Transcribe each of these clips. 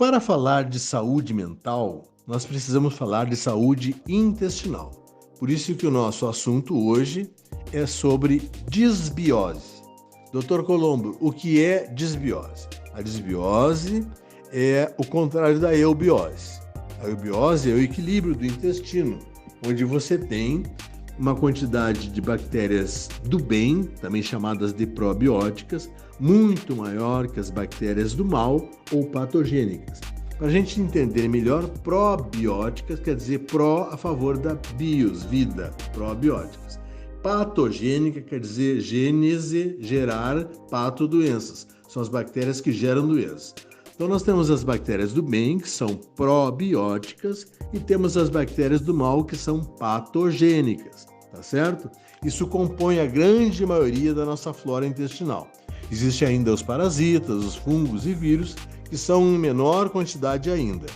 Para falar de saúde mental, nós precisamos falar de saúde intestinal. Por isso que o nosso assunto hoje é sobre disbiose. Dr. Colombo, o que é disbiose? A disbiose é o contrário da eubiose. A eubiose é o equilíbrio do intestino, onde você tem uma quantidade de bactérias do bem, também chamadas de probióticas, muito maior que as bactérias do mal ou patogênicas. Para a gente entender melhor, probióticas quer dizer pró a favor da bios, vida, probióticas. Patogênica quer dizer gênese, gerar, pato, doenças. São as bactérias que geram doenças. Então nós temos as bactérias do bem, que são probióticas, e temos as bactérias do mal, que são patogênicas, tá certo? Isso compõe a grande maioria da nossa flora intestinal. Existem ainda os parasitas, os fungos e vírus, que são em menor quantidade ainda.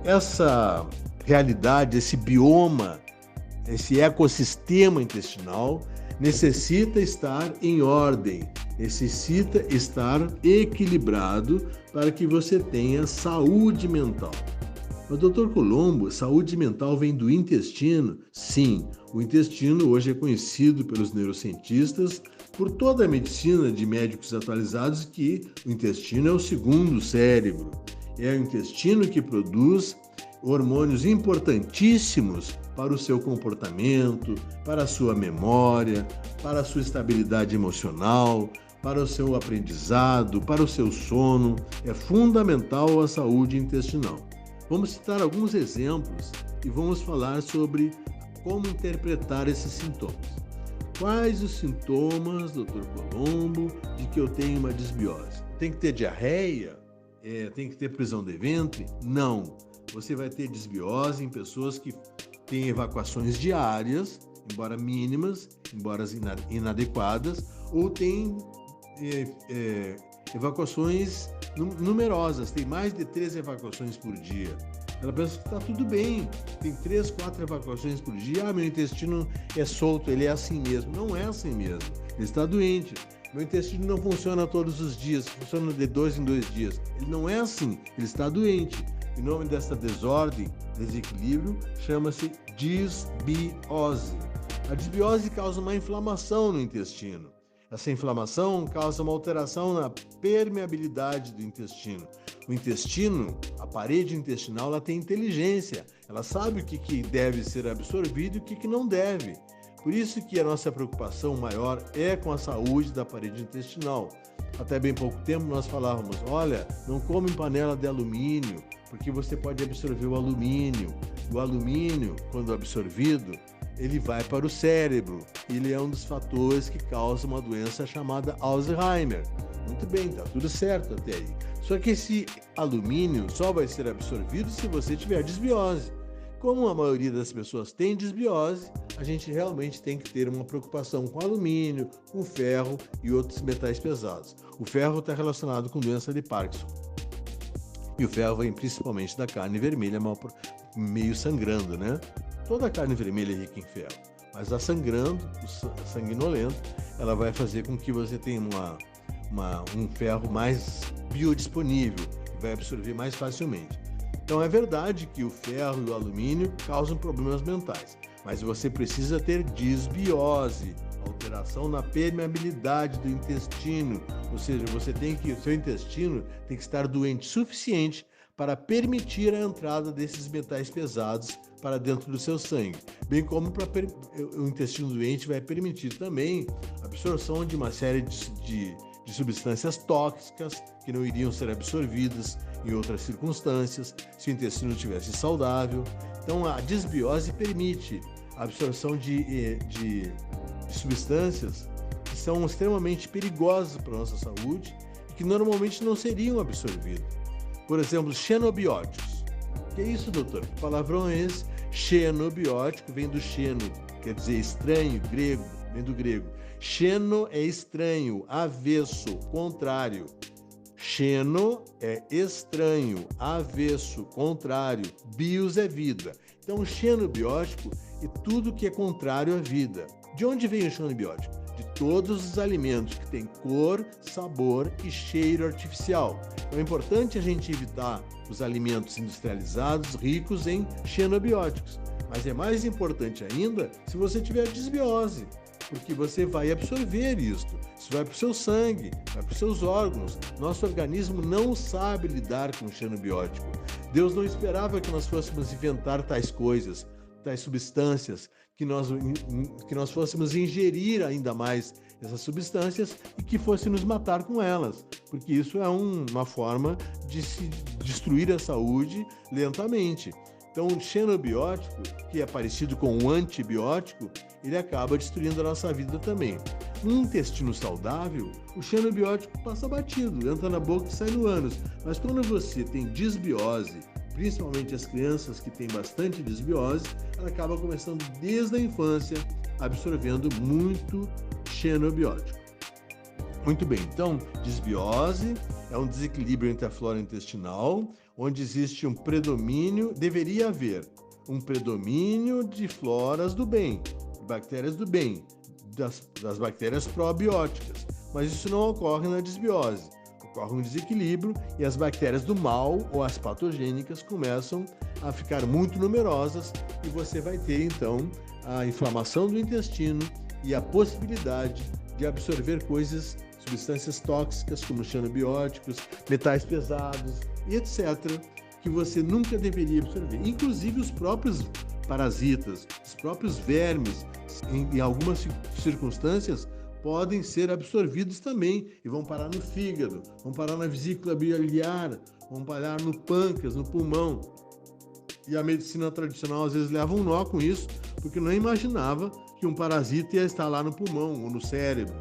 Essa realidade, esse bioma, esse ecossistema intestinal necessita estar em ordem, necessita estar equilibrado para que você tenha saúde mental. Mas, doutor Colombo, saúde mental vem do intestino? Sim, o intestino hoje é conhecido pelos neurocientistas, por toda a medicina de médicos atualizados, que o intestino é o segundo cérebro. É o intestino que produz hormônios importantíssimos para o seu comportamento, para a sua memória, para a sua estabilidade emocional, para o seu aprendizado, para o seu sono. É fundamental a saúde intestinal. Vamos citar alguns exemplos e vamos falar sobre como interpretar esses sintomas. Quais os sintomas, doutor Colombo, de que eu tenho uma disbiose? Tem que ter diarreia? Tem que ter prisão de ventre? Não. Você vai ter disbiose em pessoas que têm evacuações diárias, embora mínimas, embora inadequadas, ou têm evacuações numerosas, tem mais de 3 evacuações por dia. Ela pensa que está tudo bem, tem 3, 4 evacuações por dia, meu intestino é solto, ele é assim mesmo. Não é assim mesmo, ele está doente. Meu intestino não funciona todos os dias, funciona de 2 em 2 dias. Ele não é assim, ele está doente. O nome dessa desordem, desequilíbrio, chama-se disbiose. A disbiose causa uma inflamação no intestino. Essa inflamação causa uma alteração na permeabilidade do intestino. O intestino, a parede intestinal, ela tem inteligência. Ela sabe o que deve ser absorvido e o que não deve. Por isso que a nossa preocupação maior é com a saúde da parede intestinal. Até bem pouco tempo nós falávamos, olha, não come em panela de alumínio, porque você pode absorver o alumínio. O alumínio, quando absorvido, ele vai para o cérebro. Ele é um dos fatores que causa uma doença chamada Alzheimer. Muito bem, tá tudo certo até aí. Só que esse alumínio só vai ser absorvido se você tiver disbiose. Como a maioria das pessoas tem disbiose, a gente realmente tem que ter uma preocupação com alumínio, com ferro e outros metais pesados. O ferro está relacionado com doença de Parkinson. E o ferro vem principalmente da carne vermelha, meio sangrando, né? Toda a carne vermelha é rica em ferro, mas a sangrando, sanguinolento, ela vai fazer com que você tenha um ferro mais biodisponível, que vai absorver mais facilmente. Então é verdade que o ferro e o alumínio causam problemas mentais, mas você precisa ter disbiose, alteração na permeabilidade do intestino, ou seja, o seu intestino tem que estar doente o suficiente para permitir a entrada desses metais pesados para dentro do seu sangue, bem como o intestino doente vai permitir também a absorção de uma série de substâncias tóxicas que não iriam ser absorvidas em outras circunstâncias se o intestino estivesse saudável. Então a disbiose permite a absorção de substâncias que são extremamente perigosas para a nossa saúde e que normalmente não seriam absorvidas. Por exemplo, xenobióticos. O que é isso, doutor? Que palavrão é esse? Xenobiótico vem do xeno, quer dizer estranho, grego, vem do grego. Xeno é estranho, avesso, contrário. Xeno é estranho, avesso, contrário. Bios é vida. Então, xenobiótico é tudo que é contrário à vida. De onde vem o xenobiótico? de todos os alimentos que têm cor, sabor e cheiro artificial. Então é importante a gente evitar os alimentos industrializados ricos em xenobióticos. Mas é mais importante ainda se você tiver desbiose, porque você vai absorver isto. Isso vai para o seu sangue, vai para os seus órgãos. Nosso organismo não sabe lidar com o xenobiótico. Deus não esperava que nós fôssemos inventar tais coisas, tais substâncias, que nós fôssemos ingerir ainda mais essas substâncias e que fosse nos matar com elas, porque isso é uma forma de se destruir a saúde lentamente. Então, o xenobiótico, que é parecido com o antibiótico, ele acaba destruindo a nossa vida também. No intestino saudável, o xenobiótico passa batido, entra na boca e sai no ânus. Mas quando você tem disbiose, principalmente as crianças que têm bastante disbiose, ela acaba começando desde a infância, absorvendo muito xenobiótico. Muito bem, então, disbiose é um desequilíbrio entre a flora intestinal, onde existe um predomínio, deveria haver um predomínio de floras do bem, de bactérias do bem, das bactérias probióticas, mas isso não ocorre na disbiose. Ocorre um desequilíbrio e as bactérias do mal ou as patogênicas começam a ficar muito numerosas e você vai ter, então, a inflamação do intestino e a possibilidade de absorver substâncias tóxicas como xenobióticos, metais pesados e etc., que você nunca deveria absorver. Inclusive os próprios parasitas, os próprios vermes, em algumas circunstâncias, podem ser absorvidos também e vão parar no fígado, vão parar na vesícula biliar, vão parar no pâncreas, no pulmão. E a medicina tradicional às vezes leva um nó com isso, porque não imaginava que um parasita ia estar lá no pulmão ou no cérebro.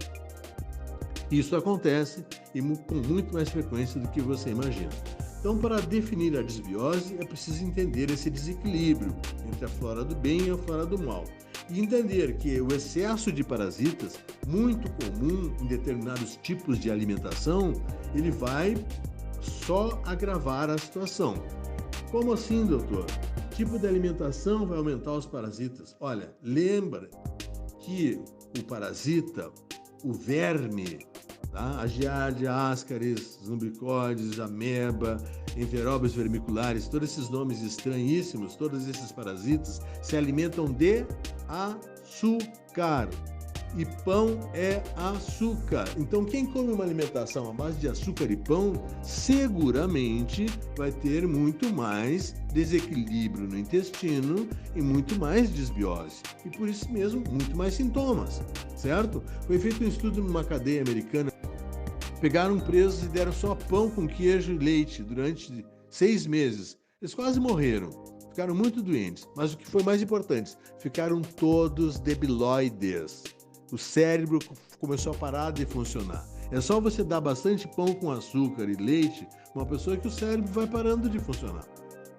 Isso acontece e com muito mais frequência do que você imagina. Então, para definir a disbiose, é preciso entender esse desequilíbrio entre a flora do bem e a flora do mal. E entender que o excesso de parasitas, muito comum em determinados tipos de alimentação, ele vai só agravar a situação. Como assim, doutor? Tipo de alimentação vai aumentar os parasitas? Olha, lembra que o parasita, o verme, tá? A giardia, ascaris, lumbricoides, ameba, enteróbios vermiculares, todos esses nomes estranhíssimos, todos esses parasitas se alimentam de açúcar. E pão é açúcar. Então, quem come uma alimentação à base de açúcar e pão, seguramente vai ter muito mais desequilíbrio no intestino e muito mais disbiose. E por isso mesmo, muito mais sintomas, certo? Foi feito um estudo numa cadeia americana. Pegaram presos e deram só pão com queijo e leite durante 6 meses. Eles quase morreram. Ficaram muito doentes. Mas o que foi mais importante, ficaram todos debilóides. O cérebro começou a parar de funcionar. É só você dar bastante pão com açúcar e leite, uma pessoa que o cérebro vai parando de funcionar,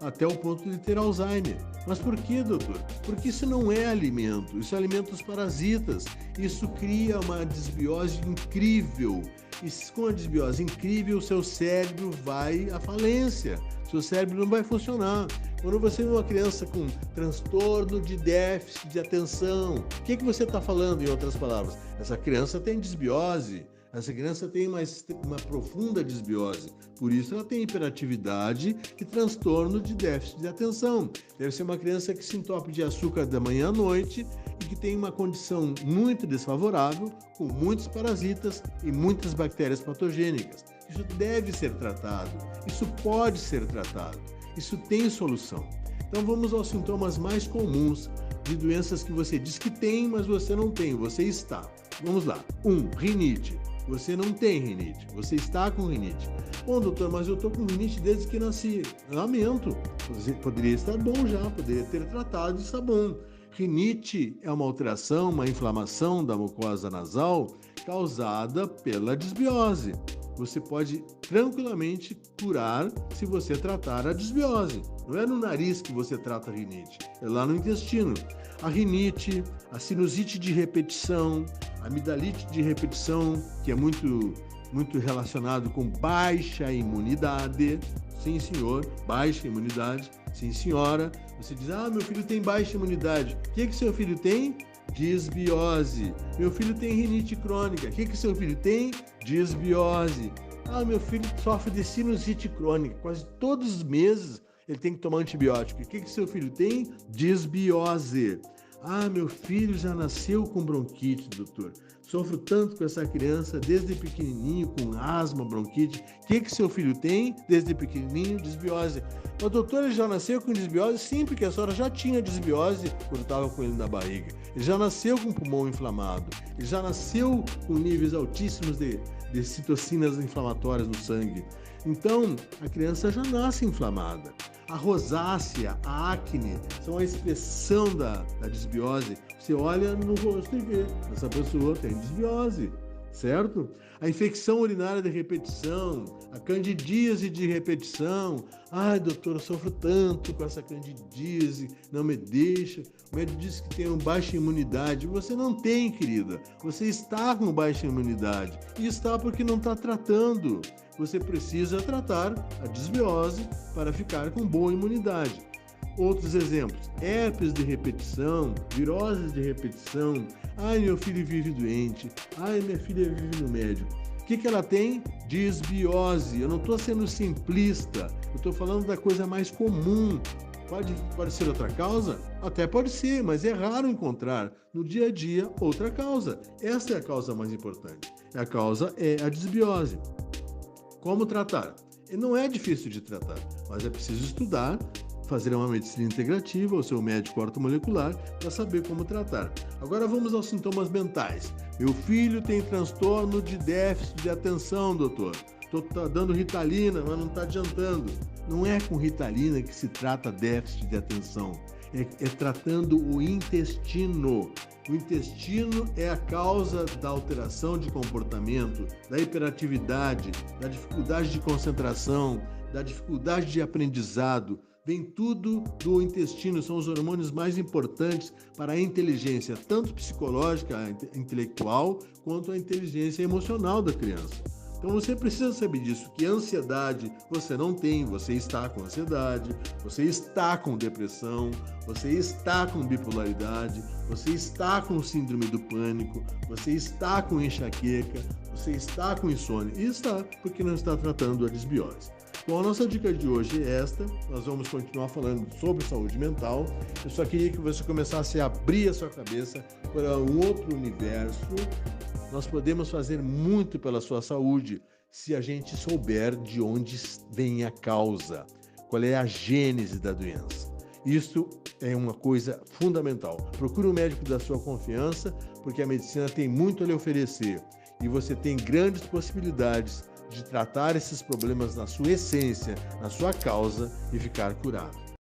até o ponto de ter Alzheimer. Mas por que, doutor? Porque isso não é alimento, isso alimenta os parasitas. Isso cria uma desbiose incrível. E com a desbiose incrível, o seu cérebro vai à falência. Seu cérebro não vai funcionar. Quando você vê uma criança com transtorno de déficit de atenção, o que você está falando, em outras palavras? Essa criança tem desbiose, essa criança tem uma profunda desbiose. Por isso ela tem hiperatividade e transtorno de déficit de atenção. Deve ser uma criança que se entope de açúcar da manhã à noite e que tem uma condição muito desfavorável, com muitos parasitas e muitas bactérias patogênicas. Isso deve ser tratado, isso pode ser tratado, isso tem solução. Então vamos aos sintomas mais comuns de doenças que você diz que tem, mas você não tem, você está. Vamos lá. 1. Rinite. Você não tem rinite, você está com rinite. Bom, doutor, mas eu estou com rinite desde que nasci. Lamento, você poderia estar bom já, poderia ter tratado e está bom. Rinite é uma alteração, uma inflamação da mucosa nasal causada pela disbiose. Você pode tranquilamente curar se você tratar a disbiose. Não é no nariz que você trata a rinite, é lá no intestino. A rinite, a sinusite de repetição, a amidalite de repetição, que é muito relacionado com baixa imunidade. Sim, senhor, baixa imunidade. Sim, senhora. Você diz, meu filho tem baixa imunidade. O que seu filho tem? Disbiose. Meu filho tem rinite crônica. O que seu filho tem? Disbiose. Ah, meu filho sofre de sinusite crônica. Quase todos os meses ele tem que tomar antibiótico. O que seu filho tem? Disbiose. Ah, meu filho já nasceu com bronquite, doutor. Sofro tanto com essa criança desde pequenininho, com asma, bronquite. O que seu filho tem desde pequenininho? Disbiose. O doutor, ele já nasceu com disbiose? Sim, porque a senhora já tinha disbiose quando estava com ele na barriga. Ele já nasceu com o pulmão inflamado. Ele já nasceu com níveis altíssimos de citocinas inflamatórias no sangue. Então, a criança já nasce inflamada. A rosácea, a acne, são a expressão da disbiose. Você olha no rosto e vê, essa pessoa tem disbiose, certo? A infecção urinária de repetição, a candidíase de repetição. Ai, doutor, eu sofro tanto com essa candidíase, não me deixa. O médico disse que tem baixa imunidade. Você não tem, querida. Você está com baixa imunidade. E está porque não está tratando. Você precisa tratar a disbiose para ficar com boa imunidade. Outros exemplos: herpes de repetição, viroses de repetição. Ai, meu filho vive doente. Ai, minha filha vive no médico. O que ela tem? Disbiose. Eu não estou sendo simplista. Eu estou falando da coisa mais comum. Pode ser outra causa? Até pode ser, mas é raro encontrar no dia a dia outra causa. Essa é a causa mais importante. A causa é a disbiose. Como tratar? Não é difícil de tratar, mas é preciso estudar, fazer uma medicina integrativa, ou seu médico ortomolecular, para saber como tratar. Agora vamos aos sintomas mentais. Meu filho tem transtorno de déficit de atenção, doutor. Estou dando Ritalina, mas não está adiantando. Não é com Ritalina que se trata déficit de atenção. É tratando o intestino. O intestino é a causa da alteração de comportamento, da hiperatividade, da dificuldade de concentração, da dificuldade de aprendizado. Vem tudo do intestino, são os hormônios mais importantes para a inteligência, tanto psicológica, intelectual, quanto a inteligência emocional da criança. Então você precisa saber disso, que ansiedade você não tem, você está com ansiedade, você está com depressão, você está com bipolaridade, você está com síndrome do pânico, você está com enxaqueca, você está com insônia, e está porque não está tratando a disbiose. Bom, a nossa dica de hoje é esta, nós vamos continuar falando sobre saúde mental. Eu só queria que você começasse a abrir a sua cabeça para um outro universo. Nós podemos fazer muito pela sua saúde se a gente souber de onde vem a causa, qual é a gênese da doença. Isso é uma coisa fundamental. Procure um médico da sua confiança, porque a medicina tem muito a lhe oferecer e você tem grandes possibilidades de tratar esses problemas na sua essência, na sua causa e ficar curado.